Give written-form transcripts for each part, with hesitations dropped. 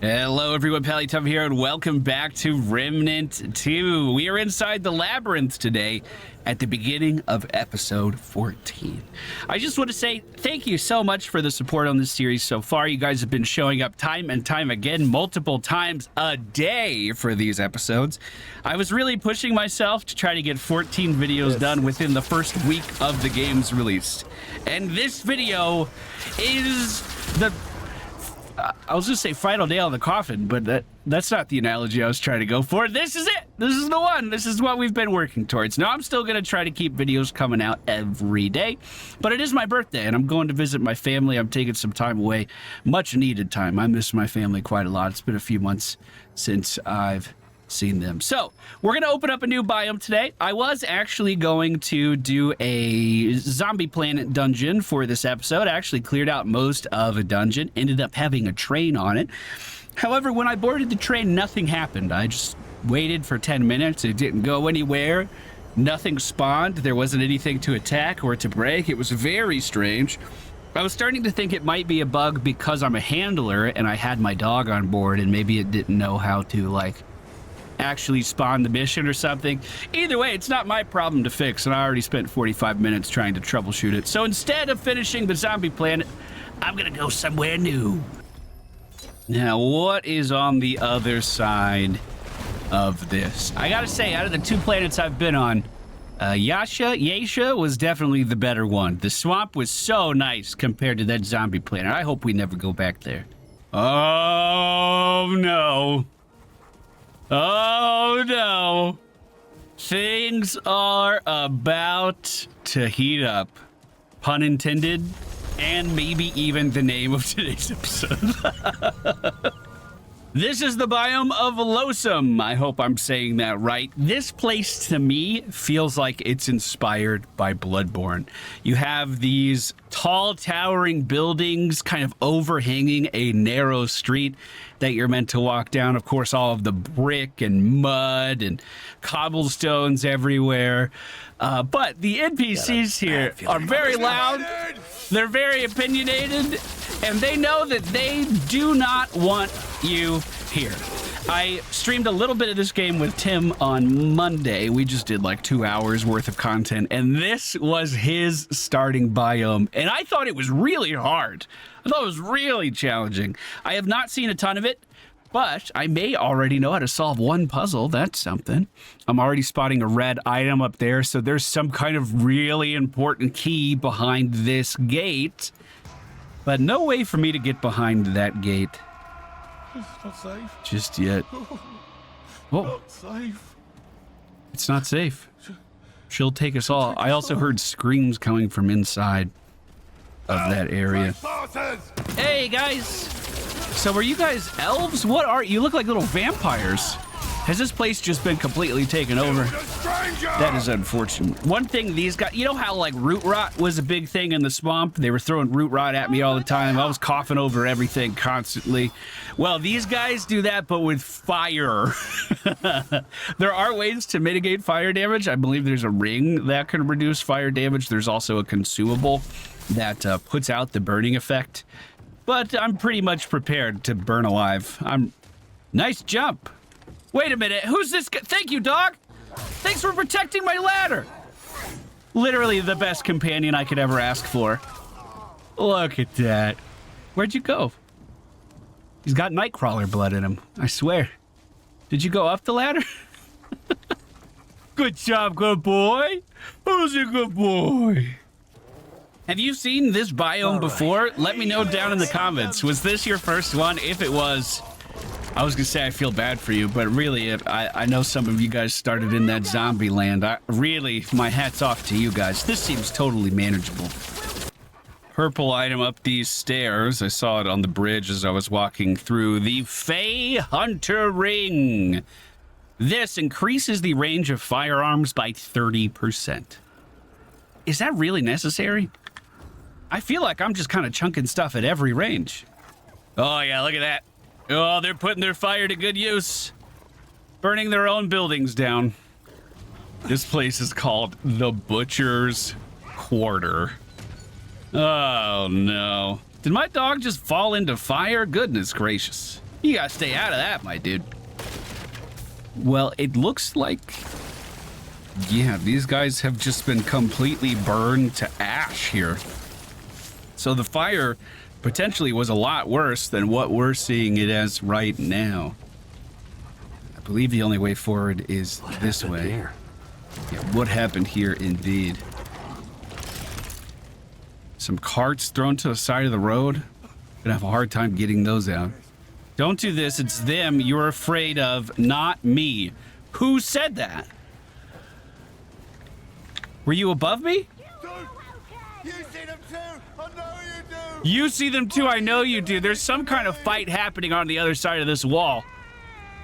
Hello everyone, MFPallytime here, and welcome back to Remnant 2. We are inside the labyrinth today at the beginning of episode 14. I just want to say thank you so much for the support on this series so far. You guys have been showing up time and time again, multiple times a day for these episodes. I was really pushing myself to try to get 14 videos done within the first week of the game's release. And this video is the... I was going to say final nail in the coffin, but that's not the analogy I was trying to go for. This is it. This is the one. This is what we've been working towards. Now, I'm still going to try to keep videos coming out every day, but it is my birthday, and I'm going to visit my family. I'm taking some time away, much needed time. I miss my family quite a lot. It's been a few months since I've seen them. So we're going to open up a new biome today. I was actually going to do a zombie planet dungeon for this episode. I actually cleared out most of a dungeon, ended up having a train on it. However, when I boarded the train, nothing happened. I just waited for 10 minutes. It didn't go anywhere. Nothing spawned. There wasn't anything to attack or to break. It was very strange. I was starting to think it might be a bug because I'm a handler and I had my dog on board and maybe it didn't know how to actually spawn the mission or something. Either way, it's not my problem to fix, and I already spent 45 minutes trying to troubleshoot it. So instead of finishing the zombie planet, I'm gonna go somewhere new. Now, what is on the other side of this? I gotta say, out of the two planets I've been on, Yasha was definitely the better one. The swamp was so nice compared to that zombie planet. I hope we never go back there. Oh, no. Oh no, things are about to heat up, pun intended, and maybe even the name of today's episode. This is the Biome of Lonesome. I hope I'm saying that right. This place to me feels like it's inspired by Bloodborne. You have these tall towering buildings kind of overhanging a narrow street that you're meant to walk down. Of course, all of the brick and mud and cobblestones everywhere. But the NPCs here are very loud. They're very opinionated, and they know that they do not want you here. I streamed a little bit of this game with Tim on Monday. We just did like 2 hours worth of content, and this was his starting biome, and I thought it was really hard. I thought it was really challenging. I have not seen a ton of it, but I may already know how to solve one puzzle. That's something. I'm already spotting a red item up there, so there's some kind of really important key behind this gate. But no way for me to get behind that gate. It's not safe. Just yet. Oh. Not safe. It's not safe. She'll take us all. I also heard screams coming from inside of that area. Hey, guys. So are you guys elves? What are you? Look like little vampires. Has this place just been completely taken over? That is unfortunate. One thing these guys, you know how like root rot was a big thing in the swamp? They were throwing root rot at me all the time. I was coughing over everything constantly. Well, these guys do that, but with fire. There are ways to mitigate fire damage. I believe there's a ring that can reduce fire damage. There's also a consumable that puts out the burning effect. But I'm pretty much prepared to burn alive. Nice jump. Wait a minute, who's this guy? Thank you, dog. Thanks for protecting my ladder. Literally the best companion I could ever ask for. Look at that. Where'd you go? He's got Nightcrawler blood in him, I swear. Did you go up the ladder? Good job, good boy. Who's a good boy? Have you seen this biome before? Let me know down in the comments. Was this your first one? If it was, I was gonna say I feel bad for you, but really, I know some of you guys started in that zombie land. Really, my hat's off to you guys. This seems totally manageable. Purple item up these stairs. I saw it on the bridge as I was walking through. The Fey Hunter Ring. This increases the range of firearms by 30%. Is that really necessary? I feel like I'm just kind of chunking stuff at every range. Oh yeah, look at that. Oh, they're putting their fire to good use. Burning their own buildings down. This place is called the Butcher's Quarter. Oh no. Did my dog just fall into fire? Goodness gracious. You gotta stay out of that, my dude. Well, it looks like, yeah, these guys have just been completely burned to ash here. So the fire potentially was a lot worse than what we're seeing it as right now. I believe the only way forward is this way. Here? Yeah, what happened here indeed. Some carts thrown to the side of the road. Gonna have a hard time getting those out. Don't do this, it's them you're afraid of, not me. Who said that? Were you above me? You see them too? I know you do! You see them too, I know you do. There's some kind of fight happening on the other side of this wall.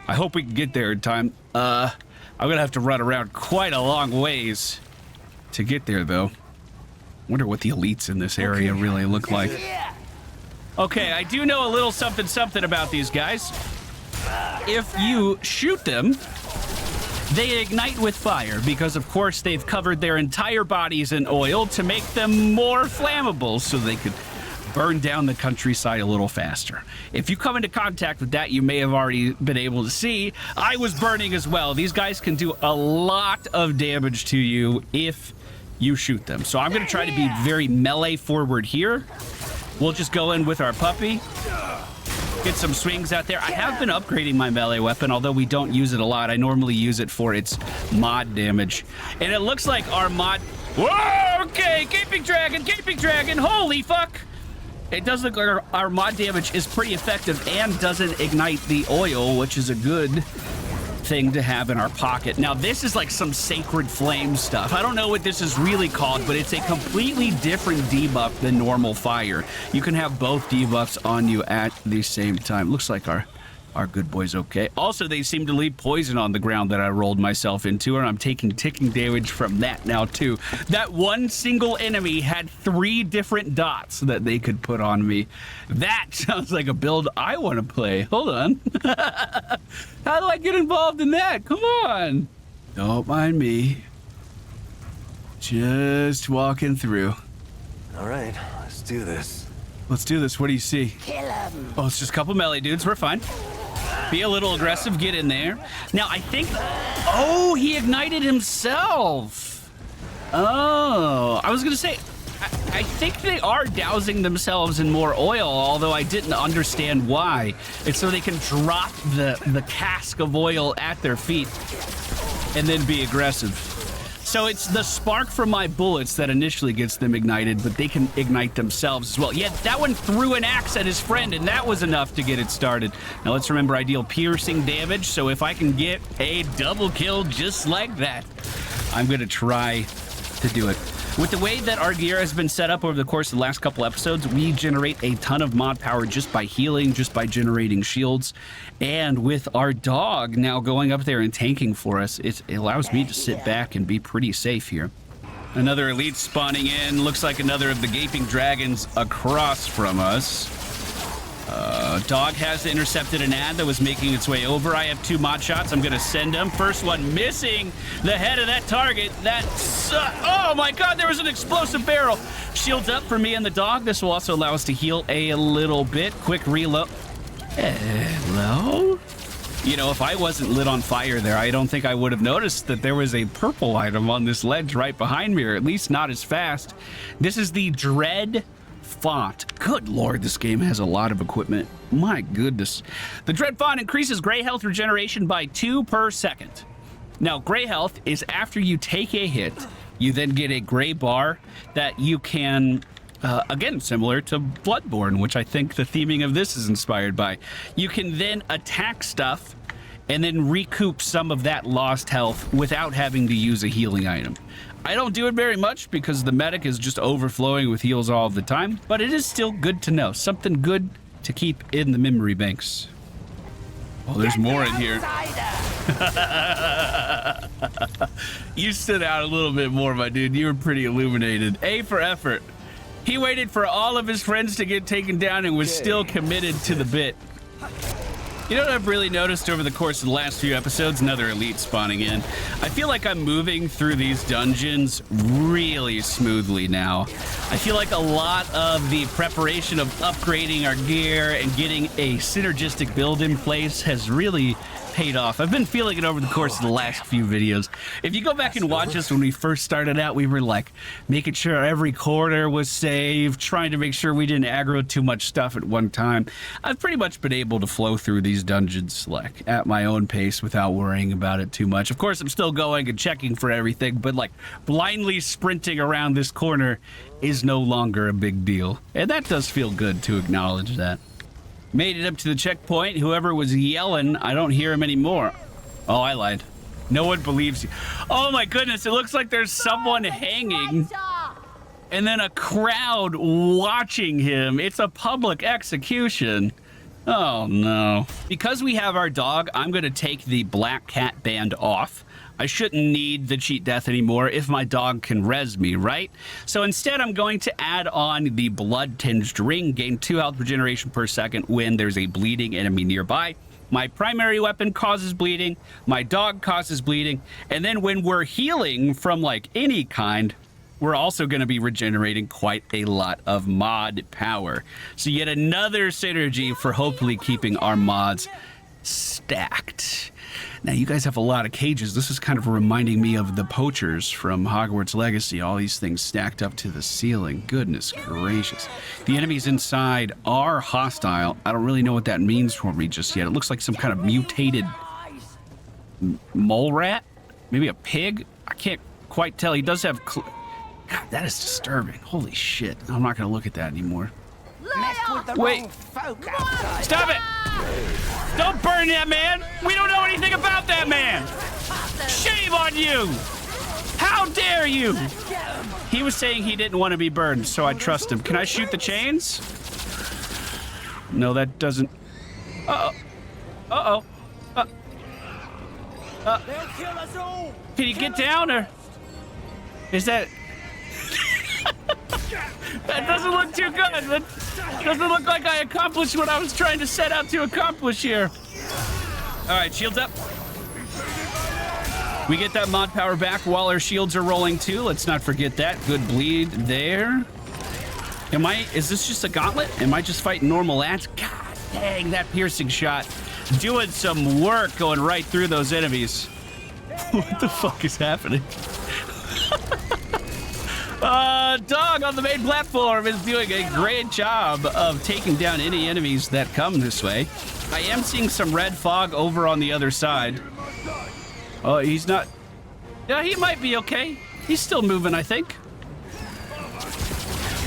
I hope we can get there in time. I'm gonna have to run around quite a long ways to get there, though. Wonder what the elites in this area really look like. Okay, I do know a little something something about these guys. If you shoot them, they ignite with fire because, of course, they've covered their entire bodies in oil to make them more flammable so they could burn down the countryside a little faster. If you come into contact with that, you may have already been able to see I was burning as well. These guys can do a lot of damage to you if you shoot them. So I'm going to try to be very melee forward here. We'll just go in with our puppy, get some swings out there. I have been upgrading my melee weapon, although we don't use it a lot. I normally use it for its mod damage. And it looks like our mod... Whoa, okay, gaping dragon, holy fuck! It does look like our mod damage is pretty effective and doesn't ignite the oil, which is a good thing to have in our pocket. Now, this is like some sacred flame stuff. I don't know what this is really called, but it's a completely different debuff than normal fire. You can have both debuffs on you at the same time. Looks like our good boy's okay. Also, they seem to leave poison on the ground that I rolled myself into, and I'm taking ticking damage from that now, too. That one single enemy had 3 different dots that they could put on me. That sounds like a build I want to play. Hold on. How do I get involved in that? Come on. Don't mind me. Just walking through. All right, let's do this. Let's do this. What do you see? Kill him. Oh, it's just a couple melee dudes. We're fine. Be a little aggressive. Get in there. Now, I think... Oh, he ignited himself. Oh, I was going to say... I think they are dousing themselves in more oil, although I didn't understand why. It's so they can drop the cask of oil at their feet and then be aggressive. So it's the spark from my bullets that initially gets them ignited, but they can ignite themselves as well. Yeah, that one threw an axe at his friend, and that was enough to get it started. Now let's remember I deal piercing damage, so if I can get a double kill just like that, I'm going to try to do it. With the way that our gear has been set up over the course of the last couple episodes, we generate a ton of mod power just by healing, just by generating shields. And with our dog now going up there and tanking for us, it allows me to sit back and be pretty safe here. Another elite spawning in. Looks like another of the gaping dragons across from us. Dog has intercepted an ad that was making its way over. I have 2 mod shots. I'm going to send them. First one missing the head of that target. Oh my god, there was an explosive barrel. Shields up for me and the dog. This will also allow us to heal a little bit. Quick reload. Hello? You know, if I wasn't lit on fire there, I don't think I would have noticed that there was a purple item on this ledge right behind me, or at least not as fast. This is the Dread Font. Good lord, this game has a lot of equipment. My goodness. The Dread Font increases gray health regeneration by 2 per second. Now, gray health is after you take a hit, you then get a gray bar that you can, again, similar to Bloodborne, which I think the theming of this is inspired by. You can then attack stuff and then recoup some of that lost health without having to use a healing item. I don't do it very much because the medic is just overflowing with heals all the time, but it is still good to know. Something good to keep in the memory banks. Oh, there's more in here. You stood out a little bit more, my dude. You were pretty illuminated. A for effort. He waited for all of his friends to get taken down and was still committed to the bit. You know what I've really noticed over the course of the last few episodes? Another elite spawning in. I feel like I'm moving through these dungeons really smoothly now. I feel like a lot of the preparation of upgrading our gear and getting a synergistic build in place has really paid off. I've been feeling it over the course of the last few videos. If you go back and watch us when we first started out, we were like making sure every corner was safe, trying to make sure we didn't aggro too much stuff at one time. I've pretty much been able to flow through these dungeons like at my own pace without worrying about it too much. Of course, I'm still going and checking for everything, but like blindly sprinting around this corner is no longer a big deal. And that does feel good to acknowledge that. Made it up to the checkpoint. Whoever was yelling, I don't hear him anymore. Oh, I lied. No one believes you. Oh my goodness, it looks like there's someone hanging and then a crowd watching him. It's a public execution. Oh no. Because we have our dog, I'm gonna take the black cat band off. I shouldn't need the cheat death anymore if my dog can res me, right? So instead, I'm going to add on the blood-tinged ring, gain 2 health regeneration per second when there's a bleeding enemy nearby. My primary weapon causes bleeding, my dog causes bleeding, and then when we're healing from like any kind, we're also going to be regenerating quite a lot of mod power. So yet another synergy for hopefully keeping our mods stacked. Now, you guys have a lot of cages. This is kind of reminding me of the poachers from Hogwarts Legacy. All these things stacked up to the ceiling. Goodness gracious. The enemies inside are hostile. I don't really know what that means for me just yet. It looks like some kind of mutated mole rat? Maybe a pig? I can't quite tell. He does have... God, that is disturbing. Holy shit. I'm not going to look at that anymore. Wait. Stop it! Don't burn that man! We don't know anything about that man! Shame on you! How dare you! He was saying he didn't want to be burned, so I trust him. Can I shoot the chains? No, that doesn't... Uh-oh. Uh-oh. Can you get down, or... Is that... That doesn't look too good. That doesn't look like I accomplished what I was trying to set out to accomplish here. All right, shields up. We get that mod power back while our shields are rolling too. Let's not forget that. Good bleed there. Is this just a gauntlet? Am I just fighting normal ads? God dang, that piercing shot. Doing some work going right through those enemies. What the fuck is happening? Dog on the main platform is doing a great job of taking down any enemies that come this way. I am seeing some red fog over on the other side. Oh, he's not... Yeah, he might be okay. He's still moving, I think.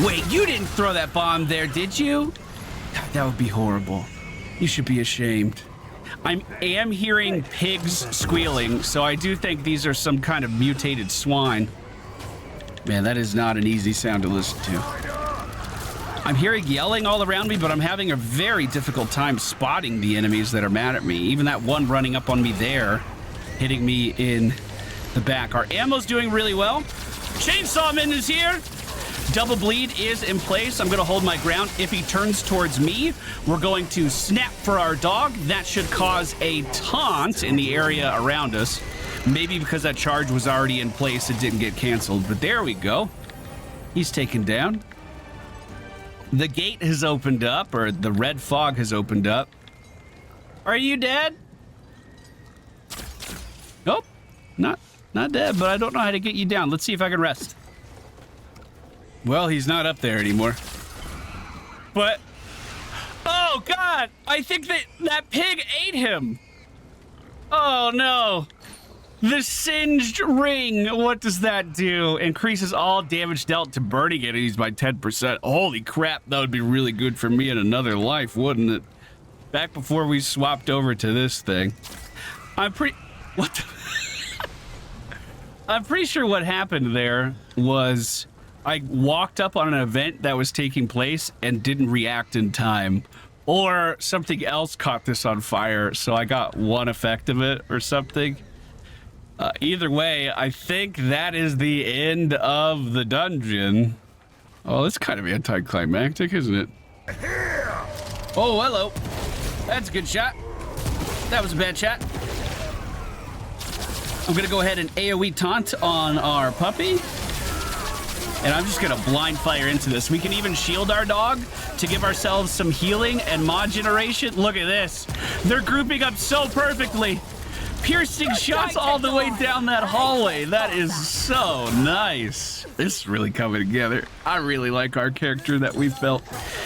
Wait, you didn't throw that bomb there, did you? God, that would be horrible. You should be ashamed. I am hearing pigs squealing, so I do think these are some kind of mutated swine. Man, that is not an easy sound to listen to. I'm hearing yelling all around me, but I'm having a very difficult time spotting the enemies that are mad at me. Even that one running up on me there, hitting me in the back. Our ammo's doing really well. Chainsaw Man is here. Double bleed is in place. I'm going to hold my ground. If he turns towards me, we're going to snap for our dog. That should cause a taunt in the area around us. Maybe because that charge was already in place, it didn't get canceled. But there we go. He's taken down. The gate has opened up, or the red fog has opened up. Are you dead? Nope. Not dead, but I don't know how to get you down. Let's see if I can rest. Well, he's not up there anymore. But... Oh, God! I think that pig ate him! Oh, no. The singed ring, what does that do? Increases all damage dealt to burning enemies by 10%. Holy crap, that would be really good for me in another life, wouldn't it? Back before we swapped over to this thing. I'm pretty sure what happened there was I walked up on an event that was taking place and didn't react in time. Or something else caught this on fire, so I got one effect of it or something. Either way, I think that is the end of the dungeon. Oh, that's kind of anticlimactic, isn't it? Oh, hello. That's a good shot. that was a bad shot. I'm gonna go ahead and AoE taunt on our puppy. And I'm just gonna blind fire into this. We can even shield our dog to give ourselves some healing and mod generation. Look at this. They're grouping up so perfectly. Piercing shots all the way down that hallway. That is so nice. This is really coming together. I really like our character that we've built.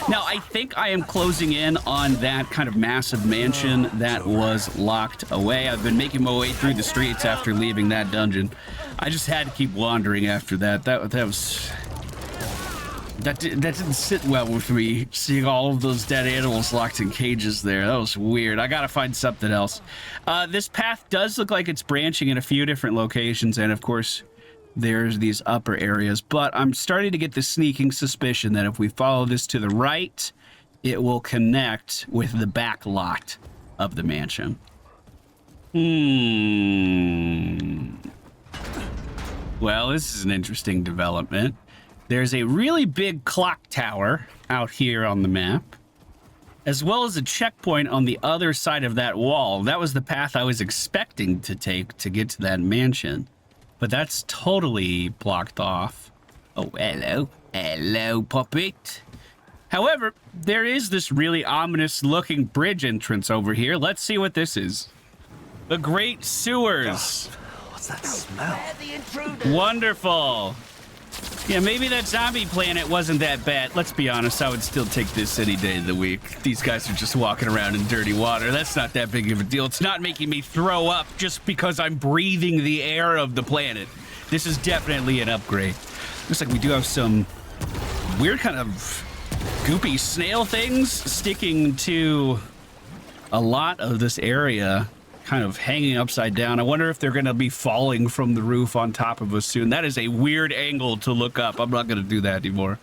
Now, I think I am closing in on that kind of massive mansion that was locked away. I've been making my way through the streets after leaving that dungeon. I just had to keep wandering after that. That didn't sit well with me, seeing all of those dead animals locked in cages there. That was weird. I gotta find something else. This path does look like it's branching in a few different locations, and of course, there's these upper areas. But I'm starting to get the sneaking suspicion that if we follow this to the right, it will connect with the back lot of the mansion. Well, this is an interesting development. There's a really big clock tower out here on the map, as well as a checkpoint on the other side of that wall. That was the path I was expecting to take to get to that mansion, but that's totally blocked off. Oh, hello. Hello, puppet. However, there is this really ominous looking bridge entrance over here. Let's see what this is. The Great Sewers. What's that smell? Wonderful. Yeah, maybe that zombie planet wasn't that bad. Let's be honest, I would still take this any day of the week. These guys are just walking around in dirty water. That's not that big of a deal. It's not making me throw up just because I'm breathing the air of the planet. This is definitely an upgrade. Looks like we do have some weird kind of goopy snail things sticking to a lot of this area, kind of hanging upside down. I wonder if they're going to be falling from the roof on top of us soon. That is a weird angle to look up. I'm not going to do that anymore.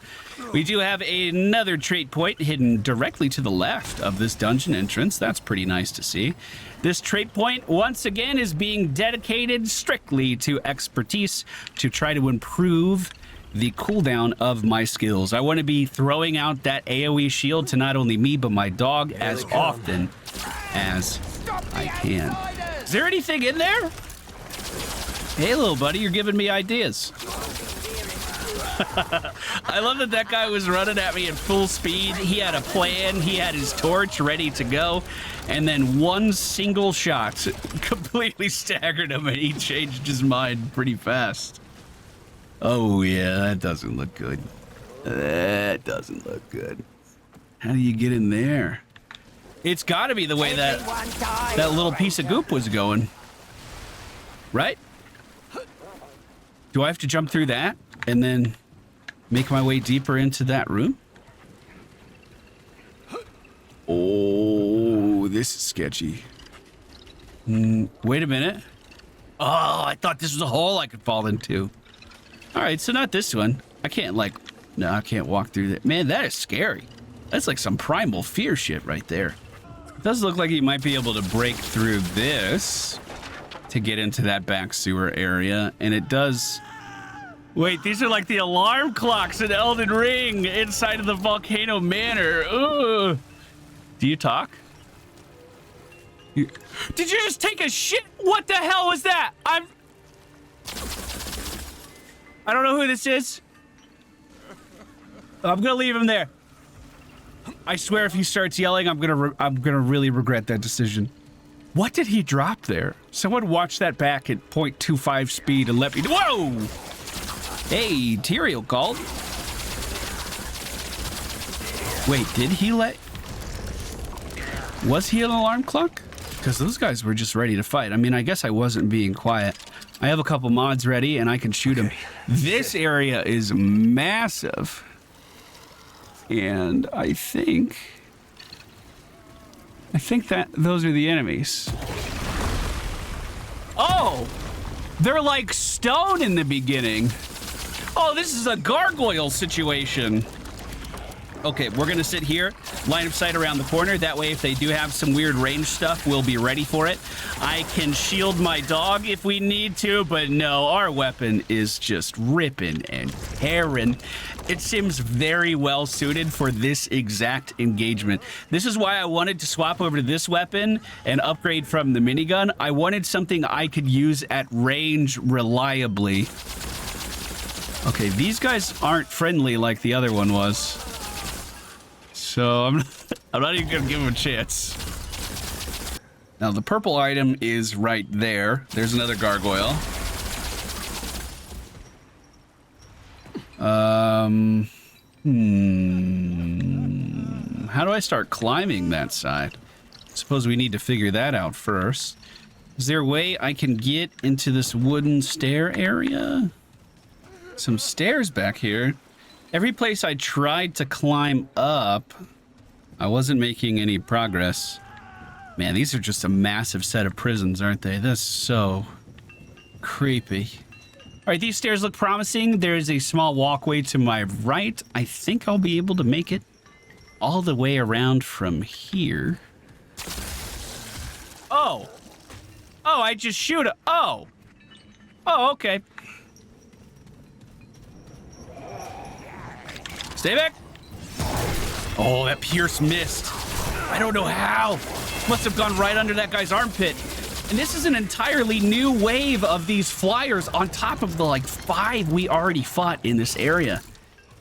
We do have another trait point hidden directly to the left of this dungeon entrance. That's pretty nice to see. This trait point, once again, is being dedicated strictly to expertise to try to improve the cooldown of my skills. I want to be throwing out that AoE shield to not only me, but my dog as often as I can. Is there anything in there? Hey, little buddy, you're giving me ideas. I love that that guy was running at me at full speed. He had a plan. He had his torch ready to go. And then one single shot completely staggered him, and he changed his mind pretty fast. Oh, yeah, that doesn't look good. That doesn't look good. How do you get in there? It's got to be the way that little piece of goop was going. Right? Do I have to jump through that and then make my way deeper into that room? Oh, this is sketchy. Wait a minute. Oh, I thought this was a hole I could fall into. All right, so not this one. I can't no, I can't walk through that. Man, that is scary. That's like some primal fear shit right there. It does look like you might be able to break through this to get into that back sewer area, and it does... Wait, these are like the alarm clocks in Elden Ring inside of the Volcano Manor. Ugh. Do you talk? Did you just take a shit? What the hell was that? I don't know who this is. I'm gonna leave him there. I swear if he starts yelling, I'm gonna really regret that decision. What did he drop there? Someone watch that back at 0.25 speed and let me... Whoa! Hey, Tyrael called. Wait, did he let... Was he an alarm clock? Because those guys were just ready to fight. I mean, I guess I wasn't being quiet. I have a couple mods ready and I can shoot them. This area is massive. And I think that those are the enemies. Oh, they're like stone in the beginning. Oh, this is a gargoyle situation. Okay, we're gonna sit here. line of sight around the corner. That way, if they do have some weird range stuff, we'll be ready for it. I can shield my dog if we need to, but no, our weapon is just ripping and tearing. It seems very well suited for this exact engagement. This is why I wanted to swap over to this weapon and upgrade from the minigun. I wanted something I could use at range reliably. Okay, these guys aren't friendly like the other one was. So I'm not even gonna give him a chance. Now the purple item is right there. There's another gargoyle. How do I start climbing that side? Suppose we need to figure that out first. Is there a way I can get into this wooden stair area? Some stairs back here. Every place I tried to climb up, I wasn't making any progress. Man, these are just a massive set of prisons, aren't they? That's so creepy. All right, these stairs look promising. There's a small walkway to my right. I think I'll be able to make it all the way around from here. Oh. Oh, I just shoot a... Oh. Oh, okay. Stay back. Oh, that pierce missed. I don't know how. Must have gone right under that guy's armpit. And this is an entirely new wave of these flyers on top of the, like, 5 we already fought in this area.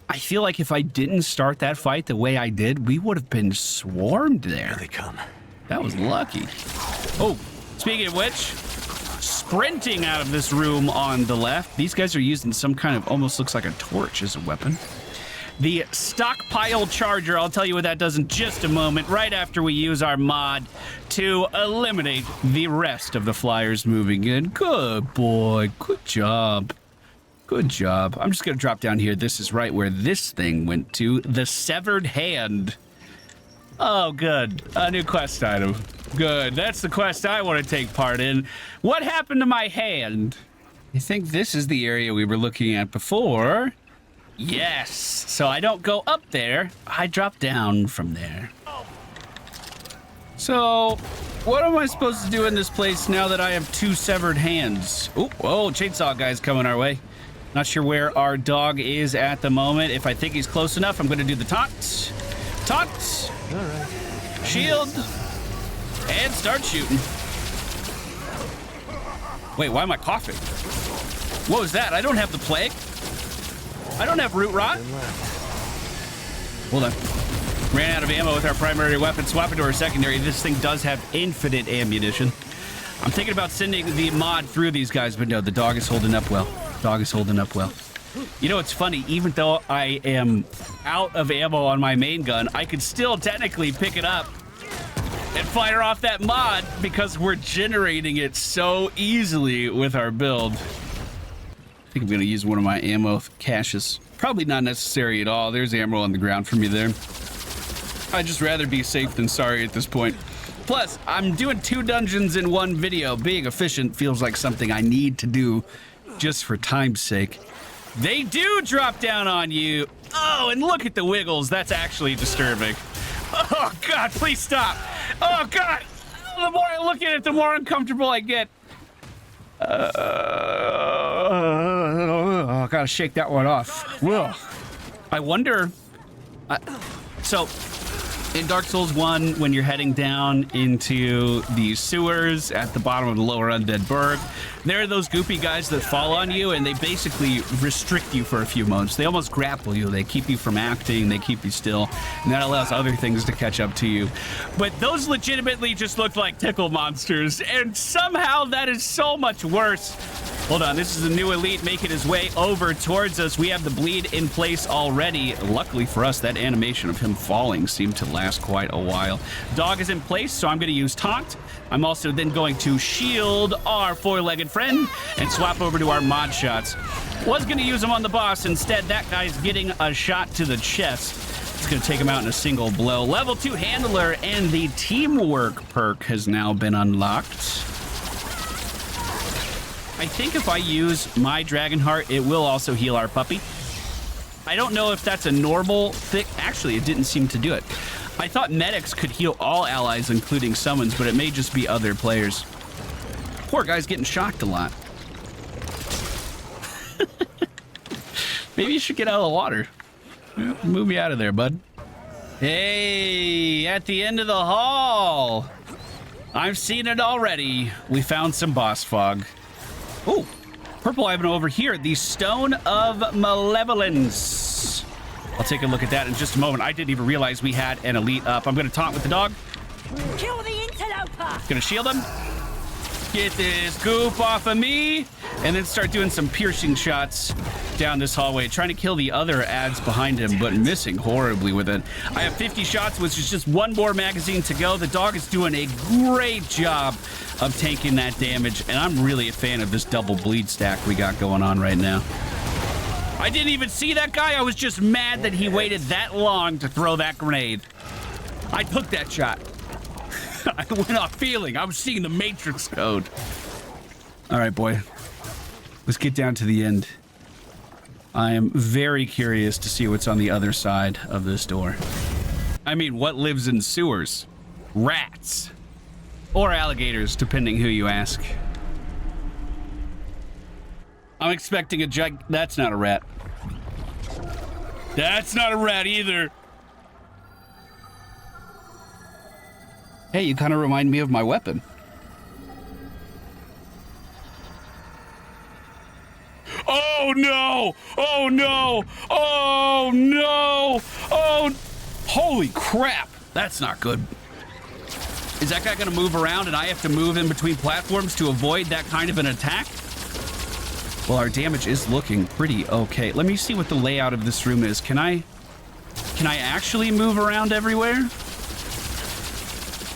I feel like if I didn't start that fight the way I did, we would have been swarmed there. Here they come. That was lucky. Oh, speaking of which, sprinting out of this room on the left, these guys are using some kind of, almost looks like a torch as a weapon. The stockpile charger, I'll tell you what that does in just a moment, right after we use our mod to eliminate the rest of the flyers moving in. Good boy. Good job. Good job. I'm just going to drop down here. This is right where this thing went to. The severed hand. Oh, good. A new quest item. Good. That's the quest I want to take part in. What happened to my hand? I think this is the area we were looking at before. Yes. So I don't go up there. I drop down from there. So what am I supposed to do in this place now that I have 2 severed hands? Oh, whoa, chainsaw guy's coming our way. Not sure where our dog is at the moment. If I think he's close enough, I'm going to do the taunt. Taunt. All right. Shield. And start shooting. Wait, why am I coughing? What was that? I don't have the plague. I don't have root rot. Hold on. Ran out of ammo with our primary weapon. Swap it to our secondary. This thing does have infinite ammunition. I'm thinking about sending the mod through these guys, but no, the dog is holding up well. Dog is holding up well. You know, it's funny. Even though I am out of ammo on my main gun, I could still technically pick it up and fire off that mod because we're generating it so easily with our build. I think I'm going to use one of my ammo caches. Probably not necessary at all. There's ammo on the ground for me there. I'd just rather be safe than sorry at this point. Plus, I'm doing 2 dungeons in one video. Being efficient feels like something I need to do just for time's sake. They do drop down on you. Oh, and look at the wiggles. That's actually disturbing. Oh, God, please stop. Oh, God. The more I look at it, the more uncomfortable I get. I gotta shake that one off. Whoa. I wonder... so, in Dark Souls 1, when you're heading down into the sewers at the bottom of the lower Undead Burg, there are those goopy guys that fall on you, and they basically restrict you for a few moments. They almost grapple you. They keep you from acting. They keep you still, and that allows other things to catch up to you. But those legitimately just look like tickle monsters, and somehow that is so much worse. Hold on, this is a new elite making his way over towards us. We have the bleed in place already. Luckily for us, that animation of him falling seemed to last quite a while. Dog is in place, so I'm going to use taunt. I'm also then going to shield our 4-legged friend and swap over to our mod shots. Was going to use him on the boss. Instead, that guy's getting a shot to the chest. It's going to take him out in a single blow. Level 2 handler and the teamwork perk has now been unlocked. I think if I use my Dragon Heart, it will also heal our puppy. I don't know if that's a normal thing. Actually, it didn't seem to do it. I thought medics could heal all allies, including summons, but it may just be other players. Poor guy's getting shocked a lot. Maybe you should get out of the water. Move me out of there, bud. Hey, at the end of the hall. I've seen it already. We found some boss fog. Oh, purple item over here. The Stone of Malevolence. I'll take a look at that in just a moment. I didn't even realize we had an elite up. I'm going to taunt with the dog. Kill the interloper. Going to shield him. Get this goop off of me. And then start doing some piercing shots down this hallway. Trying to kill the other ads behind him, but missing horribly with it. I have 50 shots, which is just one more magazine to go. The dog is doing a great job of taking that damage. And I'm really a fan of this double bleed stack we got going on right now. I didn't even see that guy. I was just mad that he waited that long to throw that grenade. I took that shot. I went off feeling. I was seeing the Matrix code. All right, boy. Let's get down to the end. I am very curious to see what's on the other side of this door. I mean, what lives in sewers? Rats. Or alligators, depending who you ask. I'm expecting a That's not a rat. That's not a rat either. Hey, you kind of remind me of my weapon. Oh no! Oh no! Oh no! Oh! Holy crap! That's not good. Is that guy gonna move around and I have to move in between platforms to avoid that kind of an attack? Well, our damage is looking pretty okay. Let me see what the layout of this room is. Can I actually move around everywhere?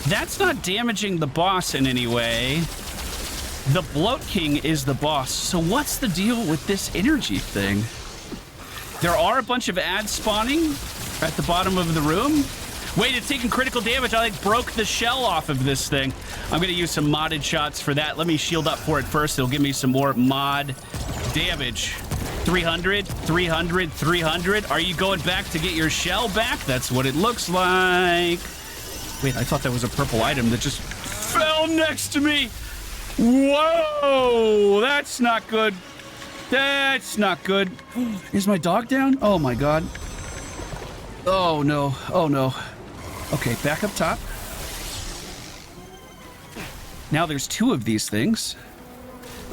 That's not damaging the boss in any way. The Bloat King is the boss. So what's the deal with this energy thing? There are a bunch of ads spawning at the bottom of the room. Wait, it's taking critical damage. I like broke the shell off of this thing. I'm gonna use some modded shots for that. Let me shield up for it first. It'll give me some more mod damage. 300, 300, 300. Are you going back to get your shell back? That's what it looks like. Wait, I thought that was a purple item that just fell next to me. Whoa, that's not good. That's not good. Is my dog down? Oh my God. Oh no, oh no. Okay, back up top. Now there's two of these things.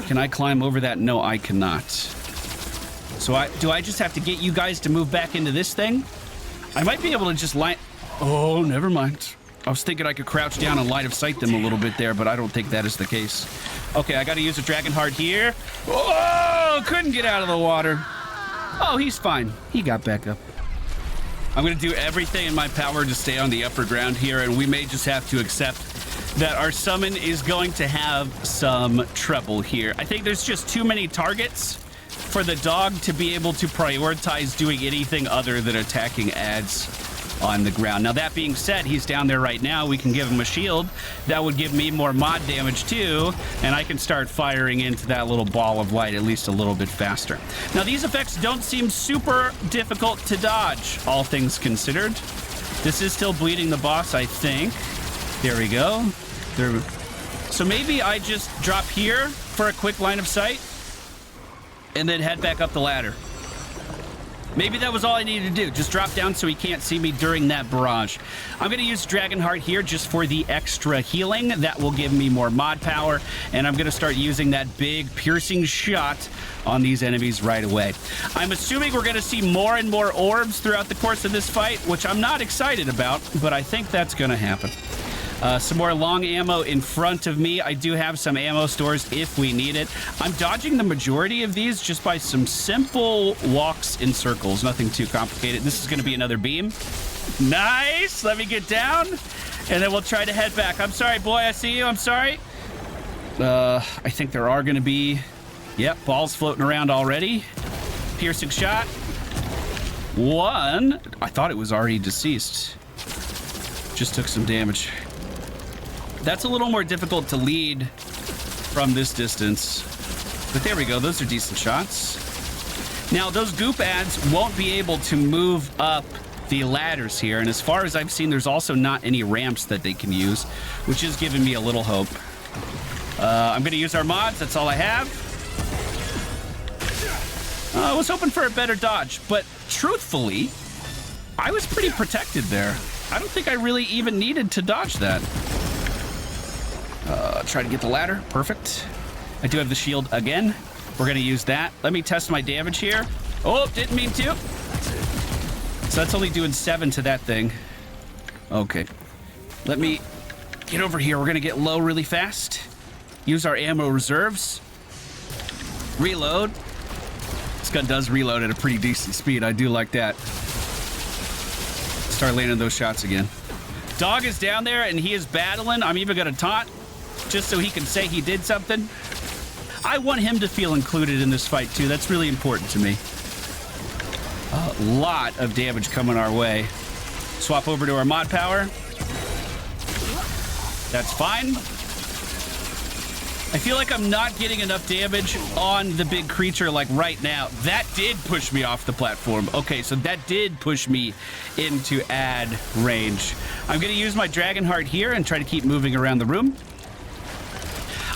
Can I climb over that? No, I cannot. So do I just have to get you guys to move back into this thing? I might be able to just Oh, never mind. I was thinking I could crouch down and line of sight them a little bit there, but I don't think that is the case. Okay, I gotta use a dragon heart here. Oh, couldn't get out of the water. Oh, he's fine. He got back up. I'm gonna do everything in my power to stay on the upper ground here, and we may just have to accept that our summon is going to have some trouble here. I think there's just too many targets for the dog to be able to prioritize doing anything other than attacking ads on the ground. Now, that being said, he's down there right now. We can give him a shield. That would give me more mod damage too, and I can start firing into that little ball of light at least a little bit faster. Now, these effects don't seem super difficult to dodge, all things considered. This is still bleeding the boss, I think. There we go. So maybe I just drop here for a quick line of sight and then head back up the ladder. Maybe that was all I needed to do. Just drop down so he can't see me during that barrage. I'm going to use Dragon Heart here just for the extra healing. That will give me more mod power. And I'm going to start using that big piercing shot on these enemies right away. I'm assuming we're going to see more and more orbs throughout the course of this fight, which I'm not excited about, but I think that's going to happen. Some more long ammo in front of me. I do have some ammo stores if we need it. I'm dodging the majority of these just by some simple walks in circles. Nothing too complicated. This is going to be another beam. Nice. Let me get down. And then we'll try to head back. I'm sorry, boy. I see you. I'm sorry. I think there are going to be... Yep, balls floating around already. Piercing shot. One. I thought it was already deceased. Just took some damage. That's a little more difficult to lead from this distance. But there we go. Those are decent shots. Now, those goop ads won't be able to move up the ladders here, and as far as I've seen, there's also not any ramps that they can use, which is giving me a little hope. I'm going to use our mods. That's all I have. I was hoping for a better dodge, but truthfully, I was pretty protected there. I don't think I really even needed to dodge that. Try to get the ladder. Perfect. I do have the shield again. We're going to use that. Let me test my damage here. Oh, didn't mean to. So that's only doing 7 to that thing. Okay. Let me get over here. We're going to get low really fast. Use our ammo reserves. Reload. This gun does reload at a pretty decent speed. I do like that. Start landing those shots again. Dog is down there and he is battling. I'm even going to taunt just so he can say he did something. I want him to feel included in this fight too. That's really important to me. A lot of damage coming our way. Swap over to our mod power. That's fine. I feel like I'm not getting enough damage on the big creature like right now. That did push me off the platform. Okay, so that did push me into ad range. I'm going to use my Dragon Heart here and try to keep moving around the room.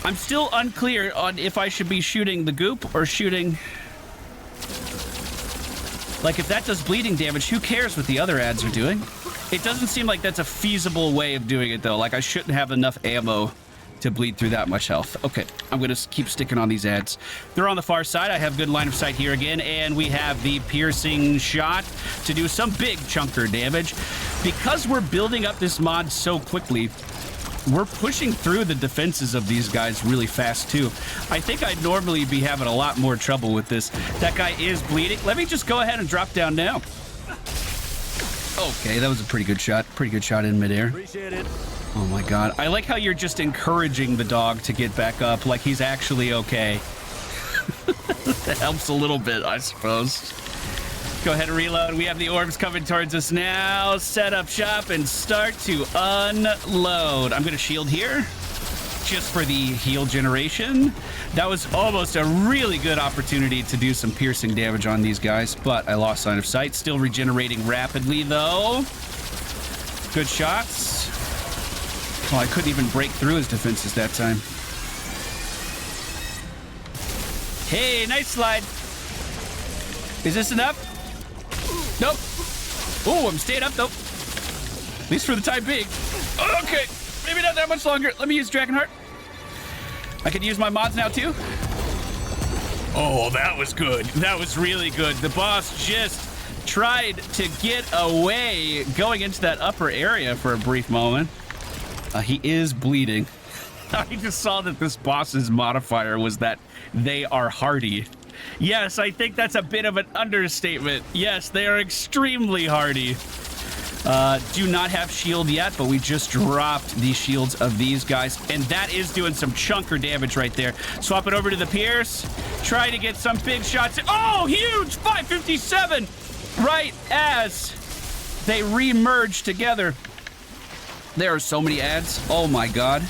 I'm still unclear on if I should be shooting the goop or shooting... Like, if that does bleeding damage, who cares what the other ads are doing? It doesn't seem like that's a feasible way of doing it, though. Like, I shouldn't have enough ammo to bleed through that much health. Okay, I'm going to keep sticking on these ads. They're on the far side. I have good line of sight here again, and we have the piercing shot to do some big chunker damage. Because we're building up this mod so quickly, we're pushing through the defenses of these guys really fast, too. I think I'd normally be having a lot more trouble with this. That guy is bleeding. Let me just go ahead and drop down now. Okay, that was a pretty good shot. Pretty good shot in midair. Appreciate it. Oh my god. I like how you're just encouraging the dog to get back up like he's actually okay. That helps a little bit, I suppose. Go ahead and reload. We have the orbs coming towards us now. Set up shop and start to unload. I'm going to shield here just for the heal generation. That was almost a really good opportunity to do some piercing damage on these guys, but I lost line of sight. Still regenerating rapidly, though. Good shots. Oh, I couldn't even break through his defenses that time. Hey, nice slide. Is this enough? Nope. Oh, I'm staying up, though. At least for the time being. Okay, maybe not that much longer. Let me use Dragon Heart. I can use my mods now, too. Oh, that was good. That was really good. The boss just tried to get away going into that upper area for a brief moment. He is bleeding. I just saw that this boss's modifier was that they are hardy. Yes, I think that's a bit of an understatement. Yes, they are extremely hardy. Do not have shield yet, but we just dropped the shields of these guys, and that is doing some chunker damage right there. Swap it over to the Pierce. Try to get some big shots. Oh, huge! 557! Right as they re-merge together. There are so many ads. Oh my god.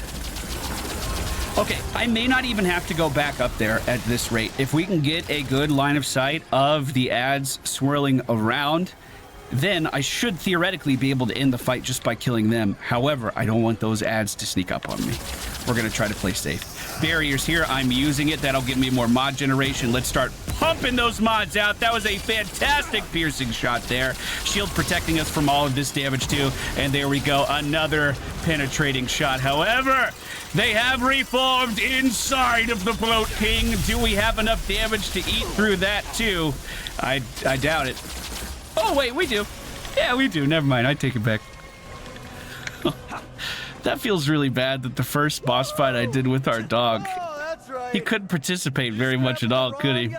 Okay, I may not even have to go back up there at this rate. If we can get a good line of sight of the ads swirling around, then I should theoretically be able to end the fight just by killing them. However, I don't want those ads to sneak up on me. We're going to try to play safe. Barriers here, I'm using it. That'll give me more mod generation. Let's start pumping those mods out. That was a fantastic piercing shot there. Shield protecting us from all of this damage too. And there we go, another penetrating shot. However, they have reformed inside of the Bloat King. Do we have enough damage to eat through that too? I doubt it. Oh, wait, we do. Yeah, we do. Never mind. I take it back. That feels really bad that the first boss fight I did with our dog, he couldn't participate very much at all, could he?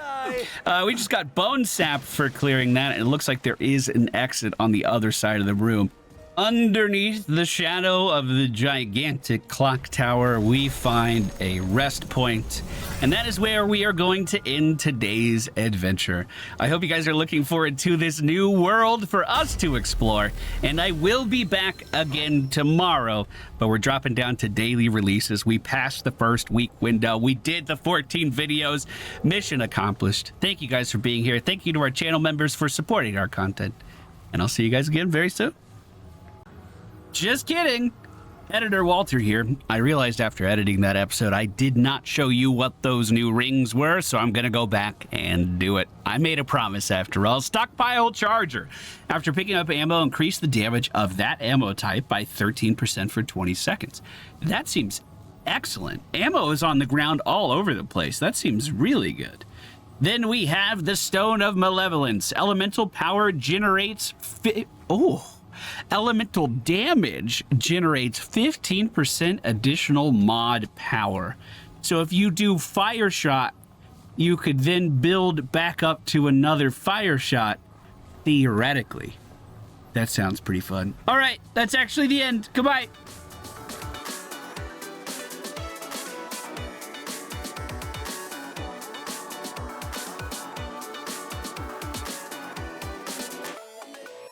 We just got bone sap for clearing that, and it looks like there is an exit on the other side of the room. Underneath the shadow of the gigantic clock tower, we find a rest point, and that is where we are going to end today's adventure. I hope you guys are looking forward to this new world for us to explore, and I will be back again tomorrow, but we're dropping down to daily releases. We passed the first week window. We did the 14 videos. Mission accomplished. Thank you guys for being here. Thank you to our channel members for supporting our content. and I'll see you guys again very soon. Just kidding. Editor Walter here. I realized after editing that episode I did not show you what those new rings were, so I'm gonna go back and do it. I made a promise after all. Stockpile charger. After picking up ammo, increase the damage of that ammo type by 13% for 20 seconds. That seems excellent. Ammo is on the ground all over the place. That seems really good. Then we have the Stone of Malevolence. Elemental power generates... Elemental damage generates 15% additional mod power. So if you do fire shot, you could then build back up to another fire shot, theoretically. That sounds pretty fun. All right, that's actually the end. Goodbye.